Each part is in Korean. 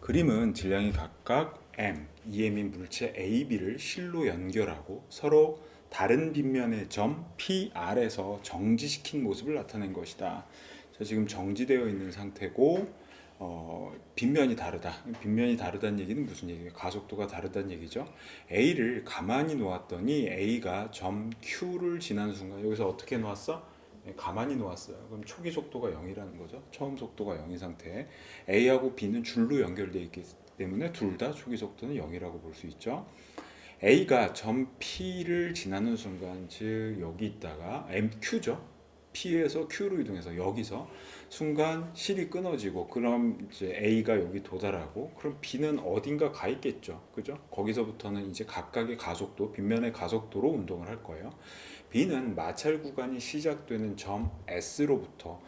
그림은 질량이 각각 m, em인 물체 A, B를 실로 연결하고 서로 다른 빗면의 점 PR에서 정지시킨 모습을 나타낸 것이다. 자, 지금 정지되어 있는 상태고 빗면이 다르다. 빗면이 다르다는 얘기는 무슨 얘기예요? 가속도가 다르다는 얘기죠. A를 가만히 놓았더니 A가 점 Q를 지나는 순간 여기서 어떻게 놓았어? 가만히 놓았어요. 그럼 초기 속도가 0이라는 거죠. 처음 속도가 0인 상태에 A하고 B는 줄로 연결되어 있기 때문에 둘 다 초기 속도는 0이라고 볼 수 있죠. A가 점 P를 지나는 순간, 즉 여기 있다가 MQ죠. P에서 Q로 이동해서 여기서 순간 실이 끊어지고, 그럼 이제 A가 여기 도달하고, 그럼 B는 어딘가 가 있겠죠. 그죠? 거기서부터는 이제 각각의 가속도, 빗면의 가속도로 운동을 할 거예요. B는 마찰 구간이 시작되는 점 S로부터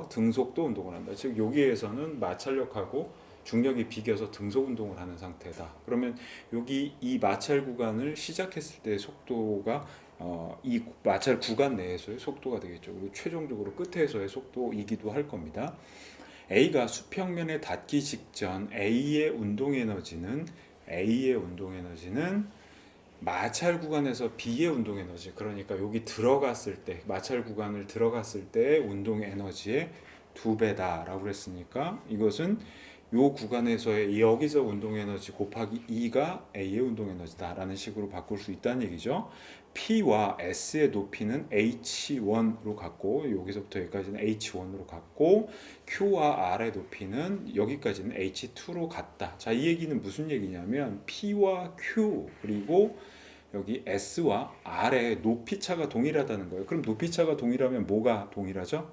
등속도 운동을 한다. 즉 여기에서는 마찰력하고 중력이 비겨서 등속 운동을 하는 상태다. 그러면 여기 이 마찰 구간을 시작했을 때의 속도가 이 마찰 구간 내에서의 속도가 되겠죠. 그리고 최종적으로 끝에서의 속도이기도 할 겁니다. A가 수평면에 닿기 직전 A의 운동 에너지는 마찰 구간에서 B의 운동 에너지, 그러니까 여기 들어갔을 때, 마찰 구간을 들어갔을 때의 운동 에너지의 2배다라고 그랬으니까, 이것은 요 구간에서의 여기서 운동 에너지 곱하기 2가 A의 운동 에너지다라는 식으로 바꿀 수 있다는 얘기죠. P와 S의 높이는 H1로 갖고, 여기서부터 여기까지는 H1으로 갖고, Q와 R의 높이는 여기까지는 H2로 같다. 자, 이 얘기는 무슨 얘기냐면 P와 Q 그리고 여기 S와 R의 높이 차가 동일하다는 거예요. 그럼 높이 차가 동일하면 뭐가 동일하죠?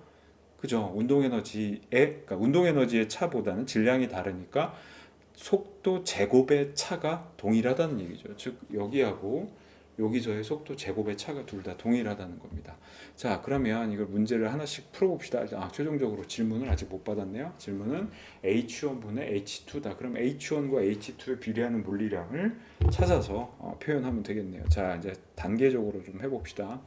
그죠? 그러니까 운동 에너지의 차보다는 질량이 다르니까 속도 제곱의 차가 동일하다는 얘기죠. 즉 여기하고 여기서의 속도 제곱의 차가 둘 다 동일하다는 겁니다. 자, 그러면 이걸 문제를 하나씩 풀어봅시다. 최종적으로 질문을 아직 못 받았네요. 질문은 H1분의 H2다. 그럼 H1과 H2에 비례하는 물리량을 찾아서 표현하면 되겠네요. 자, 이제 단계적으로 좀 해봅시다.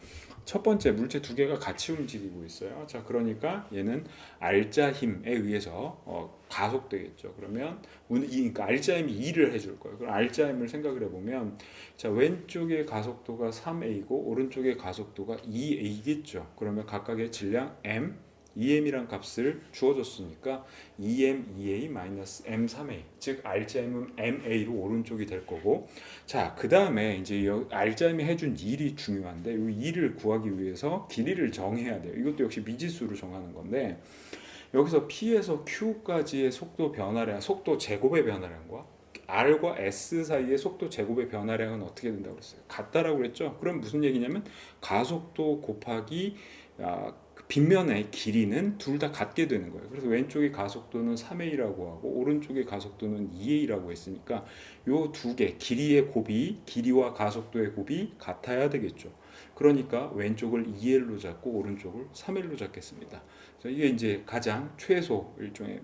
첫 번째, 물체 두 개가 같이 움직이고 있어요. 자, 그러니까 얘는 알자 힘에 의해서 가속되겠죠. 그러면 그러니까 알자 힘이 2를 해줄 거예요. 그럼 알자 힘을 생각을 해보면, 자, 왼쪽의 가속도가 3A고 오른쪽의 가속도가 2A겠죠. 그러면 각각의 질량 M, EM이란 값을 주어줬으니까 EM, 2A 마이너스 M, 3A, 즉 알자임은 MA로 오른쪽이 될 거고, 자, 그 다음에 이제 알자임이 해준 일이 중요한데, 이 일을 구하기 위해서 길이를 정해야 돼요. 이것도 역시 미지수로 정하는 건데, 여기서 P에서 Q까지의 속도 변화량, 속도 제곱의 변화량과 R과 S 사이의 속도 제곱의 변화량은 어떻게 된다고 그랬어요? 같다라고 그랬죠? 그럼 무슨 얘기냐면 가속도 곱하기 빗면의 길이는 둘 다 같게 되는 거예요. 그래서 왼쪽의 가속도는 3A라고 하고 오른쪽의 가속도는 2A라고 했으니까 요 두 개 길이의 곱이, 길이와 가속도의 곱이 같아야 되겠죠. 그러니까 왼쪽을 2L로 잡고 오른쪽을 3L로 잡겠습니다. 이게 이제 가장 최소 일종의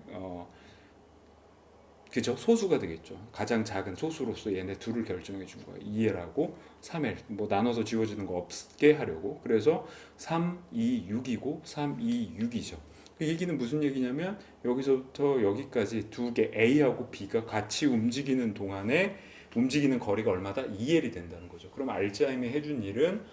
그죠? 소수가 되겠죠. 가장 작은 소수로서 얘네 둘을 결정해 준 거예요. 2L하고 3L. 뭐 나눠서 지워지는 거 없게 하려고. 그래서 3, 2, 6이고 3, 2, 6이죠. 그 얘기는 무슨 얘기냐면 여기서부터 여기까지 두 개 A하고 B가 같이 움직이는 동안에 움직이는 거리가 얼마다? 2L이 된다는 거죠. 그럼 알자임이 해준 일은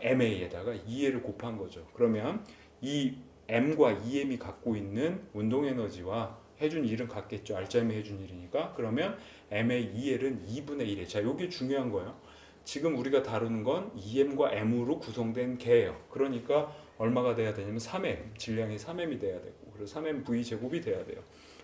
MA에다가 2L을 곱한 거죠. 그러면 이 M과 EM이 갖고 있는 운동 에너지와 해준 일은 같겠죠. 알자임이 해준 일이니까. 그러면 MA, EL은 2분의 1에. 자, 이게 중요한 거예요. 지금 우리가 다루는 건 EM과 M으로 구성된 개예요. 그러니까 얼마가 돼야 되냐면 3M, 질량이 3M이 돼야 되고, 그래서 3M V 제곱이 돼야 돼요.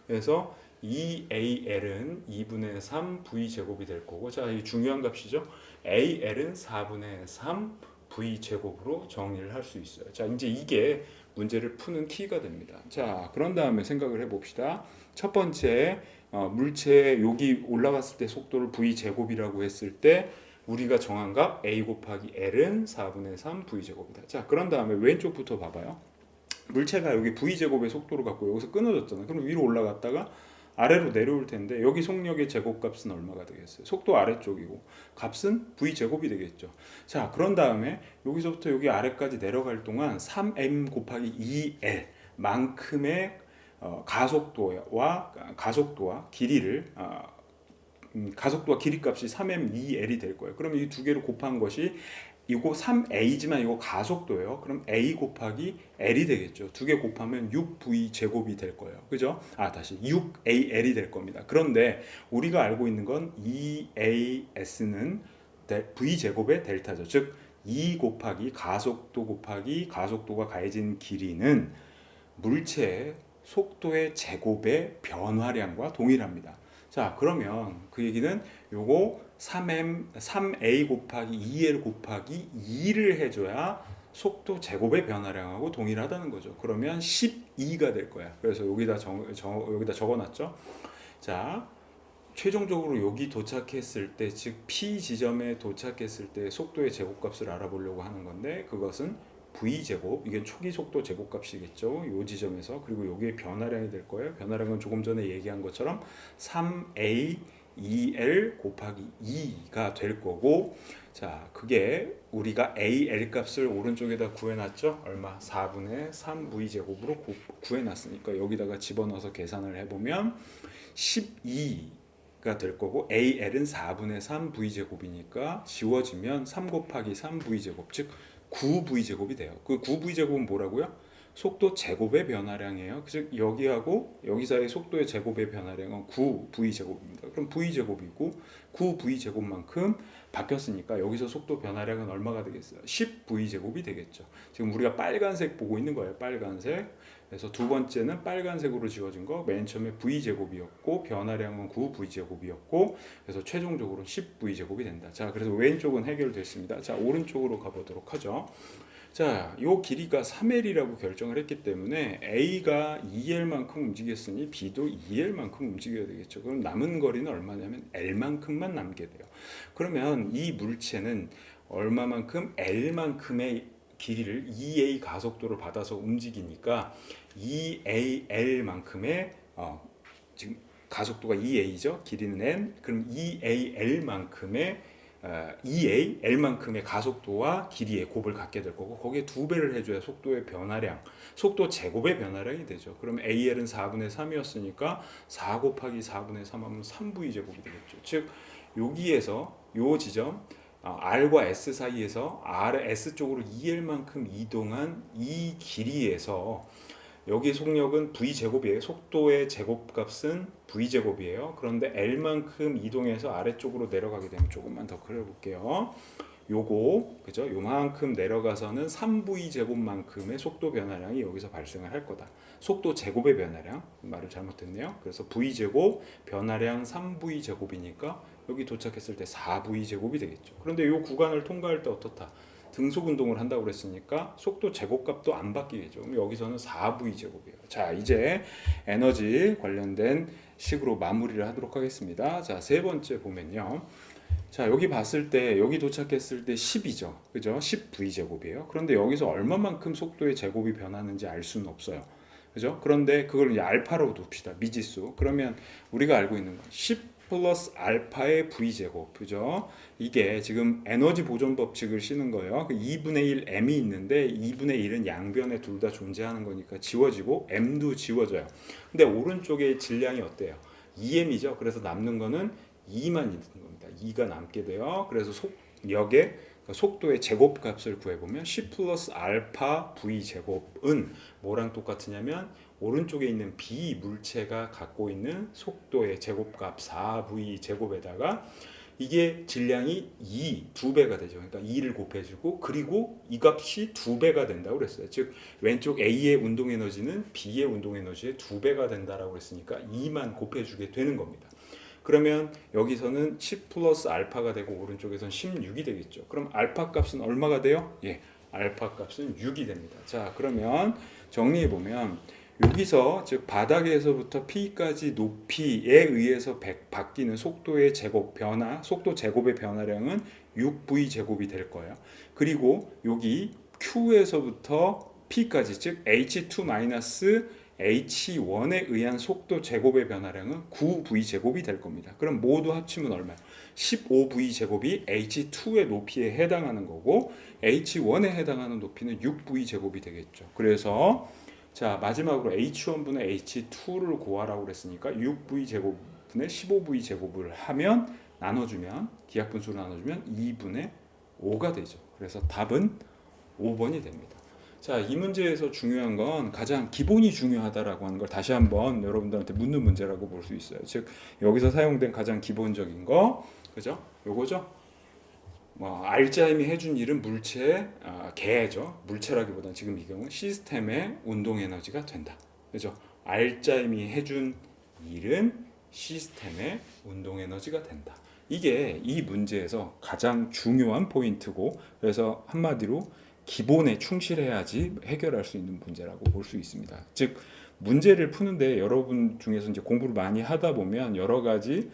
그래서 2AL은 2분의 3 V 제곱이 될 거고, 자, 이 중요한 값이죠. AL은 4분의 3 V 제곱으로 정리를 할 수 있어요. 자, 이제 이게 문제를 푸는 키가 됩니다. 자, 그런 다음에 생각을 해봅시다. 첫 번째, 물체 여기 올라갔을 때 속도를 V 제곱이라고 했을 때 우리가 정한 값 A 곱하기 L은 4분의 3 V 제곱이다. 자, 그런 다음에 왼쪽부터 봐봐요. 물체가 여기 V 제곱의 속도를 갖고 여기서 끊어졌잖아. 그럼 위로 올라갔다가 아래로 내려올 텐데 여기 속력의 제곱값은 얼마가 되겠어요? 속도 아래쪽이고 값은 V 제곱이 되겠죠. 자, 그런 다음에 여기서부터 여기 아래까지 내려갈 동안 3M 곱하기 2L 만큼의 가속도와 길이를 가속도와 길이 값이 3m2L이 될 거예요. 그러면 이 두 개를 곱한 것이 이거 3a지만 이거 가속도예요. 그럼 a 곱하기 l이 되겠죠. 두 개 곱하면 6v 제곱이 될 거예요. 그죠? 다시 6al이 될 겁니다. 그런데 우리가 알고 있는 건 2as는 v 제곱의 델타죠. 즉 2 곱하기 가속도 곱하기 가속도가 가해진 길이는 물체의 속도의 제곱의 변화량과 동일합니다. 자, 그러면 그 얘기는 요거 3a 곱하기 2l 곱하기 2를 해줘야 속도 제곱의 변화량하고 동일하다는 거죠. 그러면 12가 될 거야. 그래서 여기다 적어놨죠. 자, 최종적으로 여기 도착했을 때, 즉 P 지점에 도착했을 때 속도의 제곱값을 알아보려고 하는 건데, 그것은 v 제곱, 이게 초기 속도 제곱값이겠죠. 이 지점에서. 그리고 여기에 변화량이 될 거예요. 변화량은 조금 전에 얘기한 것처럼 3a 2l 곱하기 2가 될 거고, 자, 그게 우리가 al 값을 오른쪽에다 구해놨죠. 얼마? 4분의 3v 제곱으로 구해놨으니까 여기다가 집어넣어서 계산을 해보면 12가 될 거고, al은 4분의 3v 제곱이니까 지워지면 3 곱하기 3v 제곱, 즉 9v 제곱이 돼요. 그 9v 제곱은 뭐라고요? 속도 제곱의 변화량이에요. 즉 여기하고 여기 사이의 속도의 제곱의 변화량은 9v 제곱입니다. 그럼 v 제곱이고 9v 제곱만큼 바뀌었으니까 여기서 속도 변화량은 얼마가 되겠어요? 10v 제곱이 되겠죠. 지금 우리가 빨간색 보고 있는 거예요. 빨간색. 그래서 두 번째는 빨간색으로 지워진 거, 맨 처음에 v 제곱이었고 변화량은 9v 제곱이었고, 그래서 최종적으로 10v 제곱이 된다. 자, 그래서 왼쪽은 해결됐습니다. 자, 오른쪽으로 가보도록 하죠. 자, 요 길이가 3L이라고 결정을 했기 때문에 A가 2L만큼 움직였으니 B도 2L만큼 움직여야 되겠죠. 그럼 남은 거리는 얼마냐면 L만큼만 남게 돼요. 그러면 이 물체는 얼마만큼? L만큼의 길이를 2A 가속도를 받아서 움직이니까 2AL만큼의 지금 가속도가 2A죠. 길이는 N. 그럼 2AL만큼의 2AL만큼의 가속도와 길이의 곱을 갖게 될 거고, 거기에 2배를 해줘야 속도의 변화량, 속도 제곱의 변화량이 되죠. 그럼 AL은 4분의 3이었으니까 4 곱하기 4분의 3 하면 3V 제곱이 되겠죠. 즉 여기에서 요 지점 R과 S 사이에서 S 쪽으로 2L만큼 이동한 이 길이에서 여기 속력은 V제곱이에요. 속도의 제곱값은 V제곱이에요. 그런데 L만큼 이동해서 아래쪽으로 내려가게 되면, 조금만 더 그려볼게요. 요거, 그죠? 요만큼 내려가서는 3V제곱만큼의 속도 변화량이 여기서 발생을 할 거다. 속도 제곱의 변화량, 말을 잘못했네요. 그래서 V제곱, 변화량 3V제곱이니까 여기 도착했을 때 4V제곱이 되겠죠. 그런데 요 구간을 통과할 때 어떻다? 등속 운동을 한다고 그랬으니까 속도 제곱값도 안 바뀌겠죠. 그럼 여기서는 4v 제곱이에요. 자, 이제 에너지 관련된 식으로 마무리를 하도록 하겠습니다. 자, 세 번째 보면요. 자, 여기 봤을 때, 여기 도착했을 때 10이죠. 그죠? 10v 제곱이에요. 그런데 여기서 얼마만큼 속도의 제곱이 변하는지 알 수는 없어요. 그죠? 그런데 그걸 이제 알파로 둡시다. 미지수. 그러면 우리가 알고 있는 건 10 플러스 알파의 v제곱, 그죠? 이게 지금 에너지 보존 법칙을 쓰는 거예요. 그 2분의 1 m이 있는데 2분의 1은 양변에 둘 다 존재하는 거니까 지워지고 m도 지워져요. 근데 오른쪽에 질량이 어때요? 2m이죠. 그래서 남는 거는 2만 있는 겁니다. 2가 남게 돼요. 그래서 속력의 속도의 제곱값을 구해보면 10 플러스 알파 v 제곱은 뭐랑 똑같으냐면 오른쪽에 있는 B 물체가 갖고 있는 속도의 제곱값 4v 제곱에다가 이게 질량이 2배가 되죠. 그러니까 2를 곱해주고, 그리고 이 값이 2배가 된다고 그랬어요. 즉 왼쪽 A의 운동 에너지는 B의 운동 에너지의 2배가 된다라고 했으니까 2만 곱해주게 되는 겁니다. 그러면 여기서는 10 플러스 알파가 되고 오른쪽에서는 16이 되겠죠. 그럼 알파 값은 얼마가 돼요? 예, 알파 값은 6이 됩니다. 자, 그러면 정리해 보면 여기서 즉 바닥에서부터 P까지 높이에 의해서 바뀌는 속도의 제곱 변화, 속도 제곱의 변화량은 6V 제곱이 될 거예요. 그리고 여기 Q에서부터 P까지 즉 H2- H1에 의한 속도 제곱의 변화량은 9V 제곱이 될 겁니다. 그럼 모두 합치면 얼마예요? 15V 제곱이 H2의 높이에 해당하는 거고 H1에 해당하는 높이는 6V 제곱이 되겠죠. 그래서 자, 마지막으로 h1분의 h2를 구하라고 그랬으니까 6v 제곱분의 15v 제곱을 하면 나눠주면 기하분수로 나눠주면 2분의 5가 되죠. 그래서 답은 5번이 됩니다. 자, 이 문제에서 중요한 건 가장 기본이 중요하다라고 하는 걸 다시 한번 여러분들한테 묻는 문제라고 볼 수 있어요. 즉 여기서 사용된 가장 기본적인 거, 그죠? 요거죠. 뭐 알짜임이 해준 일은 물체, 개죠. 물체라기보다는 지금 이 경우 시스템의 운동 에너지가 된다. 그죠? 알짜임이 해준 일은 시스템의 운동 에너지가 된다. 이게 이 문제에서 가장 중요한 포인트고, 그래서 한마디로 기본에 충실해야지 해결할 수 있는 문제라고 볼 수 있습니다. 즉 문제를 푸는데 여러분 중에서 이제 공부를 많이 하다 보면 여러 가지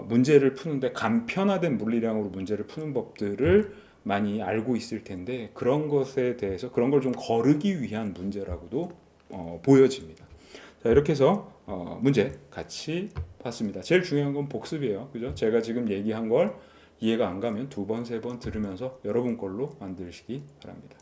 문제를 푸는데 간편화된 물리량으로 문제를 푸는 법들을 많이 알고 있을 텐데 그런 것에 대해서 그런 걸 좀 거르기 위한 문제라고도 보여집니다. 자, 이렇게 해서 문제 같이 봤습니다. 제일 중요한 건 복습이에요. 그죠? 제가 지금 얘기한 걸 이해가 안 가면 두 번, 세 번 들으면서 여러분 걸로 만드시기 바랍니다.